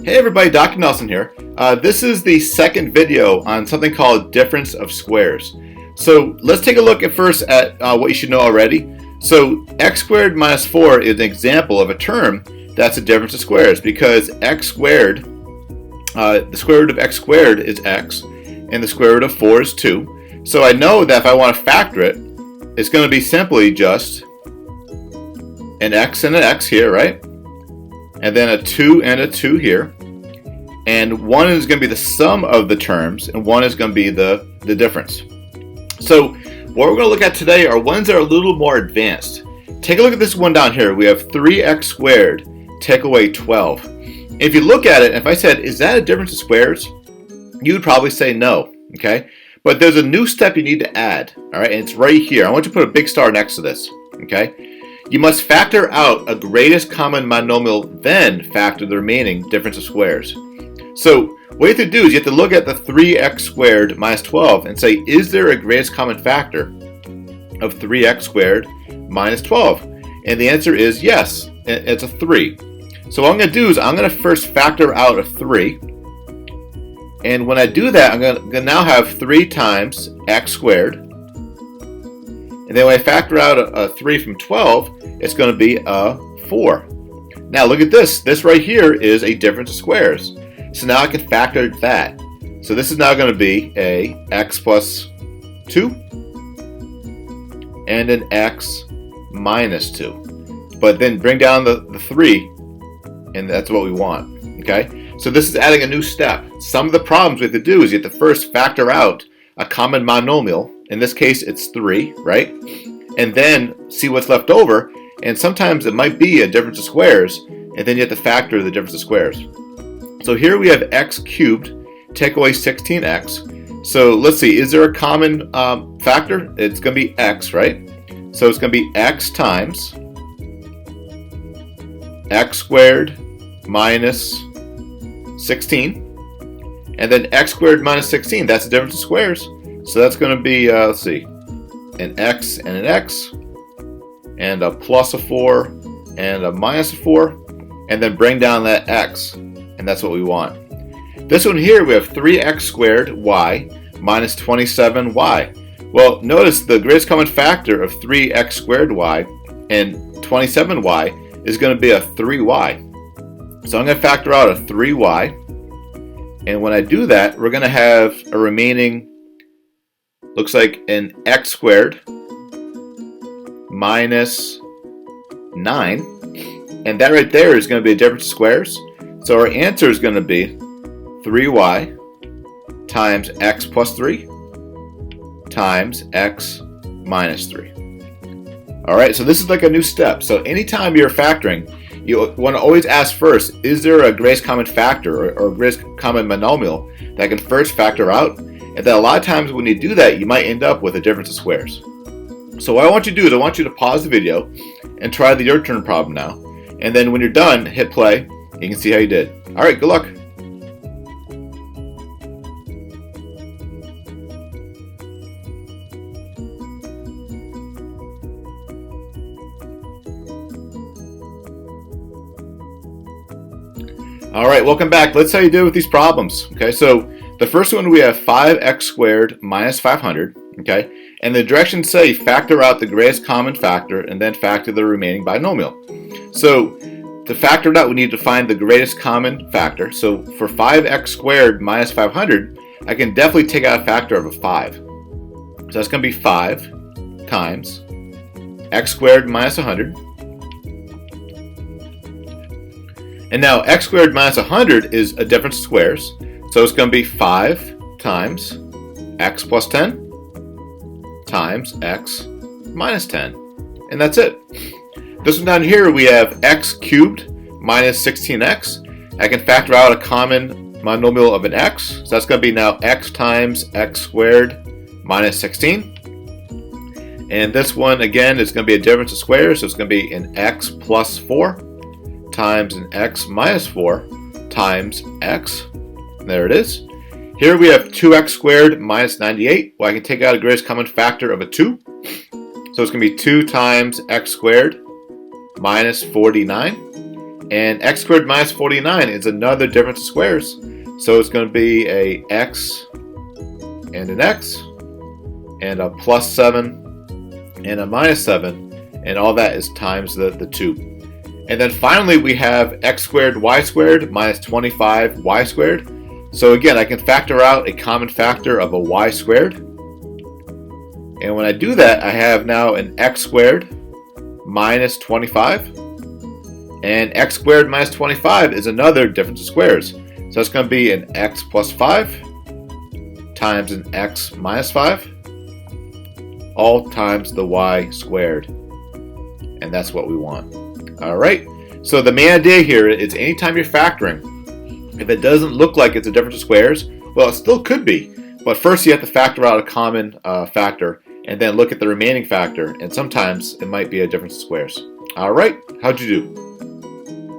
Hey everybody, Dr. Nelson here. This is the second video on something called difference of squares. So let's take a look at first at what you should know already. So x squared minus 4 is an example of a term that's a difference of squares because x squared, the square root of x squared is x and the square root of 4 is 2. So I know that if I want to factor it, it's going to be simply just an x and an x here, right? And then a 2 and a 2 here. And one is going to be the sum of the terms, and one is going to be the difference. So what we're going to look at today are ones that are a little more advanced. Take a look at this one down here. We have 3x squared, take away 12. If you look at it, if I said, is that a difference of squares? You would probably say no, okay? But there's a new step you need to add, all right? And it's right here. I want you to put a big star next to this, okay? You must factor out a greatest common monomial, then factor the remaining difference of squares. So what you have to do is you have to look at the 3x squared minus 12 and say, is there a greatest common factor of 3x squared minus 12? And the answer is yes, it's a 3. So what I'm going to do is I'm going to first factor out a 3. And when I do that, I'm going to now have 3 times x squared. And then when I factor out a 3 from 12, it's going to be a 4. Now look at this. This right here is a difference of squares. So now I can factor that. So this is now going to be a x plus 2 and an x minus 2. But then bring down the 3, and that's what we want. Okay? So this is adding a new step. Some of the problems we have to do is you have to first factor out a common monomial. In this case, it's 3, right? And then see what's left over. And sometimes it might be a difference of squares, and then you have to factor the difference of squares. So here we have x cubed, take away 16x. So let's see, is there a common factor? It's going to be x, right? So it's going to be x times x squared minus 16. And then x squared minus 16, that's the difference of squares. So that's going to be, let's see, an x and an x, and a plus a 4, and a minus a 4, and then bring down that x, and that's what we want. This one here, we have 3x squared y minus 27y. Well, notice the greatest common factor of 3x squared y and 27y is going to be a 3y. So I'm going to factor out a 3y, and when I do that, we're going to have a remaining, looks like an x squared minus 9, and that right there is going to be a difference of squares. So our answer is going to be 3y times x plus 3 times x minus 3. Alright, so this is like a new step. So anytime you're factoring, you want to always ask first, is there a greatest common factor or greatest common monomial that I can first factor out? And then a lot of times when you do that, you might end up with a difference of squares. So what I want you to do is I want you to pause the video and try the your turn problem now. And then when you're done, hit play. You can see how you did. All right, good luck. All right, welcome back. Let's see how you did with these problems. Okay, so the first one, we have 5x squared minus 500, okay? And the directions say factor out the greatest common factor and then factor the remaining binomial. So to factor it out, we need to find the greatest common factor. So for 5x squared minus 500, I can definitely take out a factor of a 5. So that's going to be 5 times x squared minus 100. And now x squared minus 100 is a difference of squares. So it's going to be 5 times x plus 10 times x minus 10. And that's it. This one down here, we have x cubed minus 16x. I can factor out a common monomial of an x. So that's going to be now x times x squared minus 16. And this one, again, is going to be a difference of squares. So it's going to be an x plus 4 times an x minus 4 times x. There it is. Here we have 2x squared minus 98. Well, I can take out a greatest common factor of a 2. So it's going to be 2 times x squared minus 49. And x squared minus 49 is another difference of squares. So it's going to be a x and an x, and a plus 7 and a minus 7, and all that is times the 2. And then finally we have x squared y squared minus 25 y squared. So again, I can factor out a common factor of a y squared. And when I do that, I have now an x squared minus 25. And x squared minus 25 is another difference of squares. So it's going to be an x plus 5 times an x minus 5, all times the y squared. And that's what we want. Alright, so the main idea here is anytime you're factoring, if it doesn't look like it's a difference of squares, well, it still could be. But first you have to factor out a common factor, and then look at the remaining factor, and sometimes it might be a difference of squares. Alright, how'd you do?